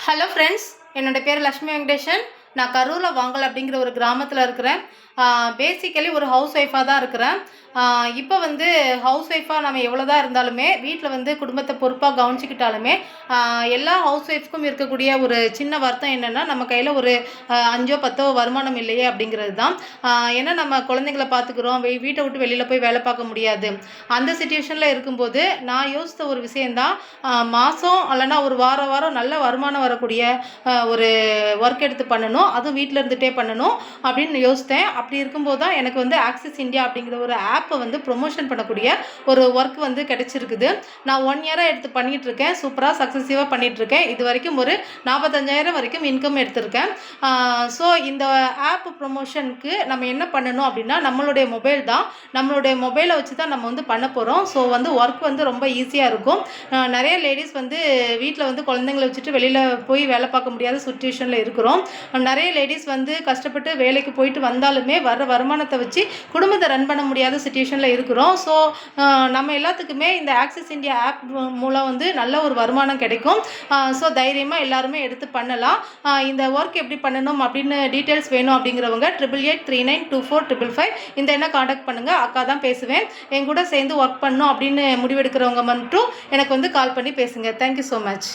Hello friends, என்னோட பேர் லக்ஷ்மி வெங்கடேஷன். நான் கரூரில் வாங்கல் அப்படிங்கிற ஒரு கிராமத்தில் இருக்கிறேன். பேசிக்கலி ஒரு ஹவுஸ் ஒய்ஃபாக தான் இருக்கிறேன். இப்போ வந்து ஹவுஸ் ஒய்ஃபாக நம்ம எவ்வளோ தான் இருந்தாலுமே வீட்டில் குடும்பத்தை பொறுப்பாக கவனிச்சிக்கிட்டாலுமே எல்லா ஹவுஸ் ஒய்ஃப்க்கும் இருக்கக்கூடிய ஒரு சின்ன வருத்தம் என்னென்னா, நம்ம கையில் ஒரு 5 10 வருமானம் இல்லையே அப்படிங்கிறது தான். ஏன்னா நம்ம குழந்தைங்கள பார்த்துக்குறோம், வீட்டை விட்டு வெளியில் போய் வேலை பார்க்க முடியாது. அந்த சுச்சுவேஷனில் இருக்கும்போது நான் யோசித்த ஒரு விஷயந்தான், மாதம் இல்லைன்னா ஒரு வாரம் நல்ல வருமானம் வரக்கூடிய ஒரு ஒர்க் எடுத்து பண்ணணும், அதுவும் வீட்டில் இருந்துகிட்டே பண்ணணும் அப்படின்னு யோசித்தேன். அப்படி இருக்கும்போது தான் எனக்கு ஆக்சிஸ் இந்தியா அப்படிங்கிற ஒரு ஆப்பை ப்ரொமோஷன் பண்ணக்கூடிய ஒரு ஒர்க் கிடைச்சிருக்குது. நான் 1 இயராக எடுத்து பண்ணிகிட்ருக்கேன். சூப்பராக சக்ஸஸிவாக பண்ணிகிட்ருக்கேன். இது வரைக்கும் ஒரு 45,000 வரைக்கும் இன்கம் எடுத்திருக்கேன். ஸோ இந்த ஆப் ப்ரொமோஷனுக்கு நம்ம என்ன பண்ணணும் அப்படின்னா, நம்மளுடைய மொபைல் தான், நம்மளுடைய மொபைலை வச்சு தான் நம்ம பண்ண போகிறோம். ஸோ ஒர்க் ரொம்ப ஈஸியாக இருக்கும். நிறைய லேடிஸ் வீட்டில் குழந்தைங்களை வச்சுட்டு வெளியில் போய் வேலை பார்க்க முடியாத சுச்சுவேஷனில் இருக்கிறோம். நிறைய லேடிஸ் கஷ்டப்பட்டு வேலைக்கு போயிட்டு வந்தாலுமே வர்ற வருமானத்தை வச்சு குடும்பத்தை ரன் பண்ண முடியாத சுச்சுவேஷனில் இருக்கிறோம். ஸோ நம்ம எல்லாத்துக்குமே இந்த ஆக்சிஸ் இந்தியா ஆப் மூலம் நல்ல ஒரு வருமானம் கிடைக்கும். ஸோ தைரியமாக எல்லாருமே எடுத்து பண்ணலாம். இந்த ஒர்க் எப்படி பண்ணணும் அப்படின்னு டீட்டெயில்ஸ் வேணும் அப்படிங்கிறவங்க 8883924555 இந்த என்ன காண்டாக்ட் பண்ணுங்கள். அக்கா தான் பேசுவேன். என் கூட சேர்ந்து ஒர்க் பண்ணணும் அப்படின்னு முடிவெடுக்கிறவங்க மட்டும் எனக்கு கால் பண்ணி பேசுங்க. Thank you so much.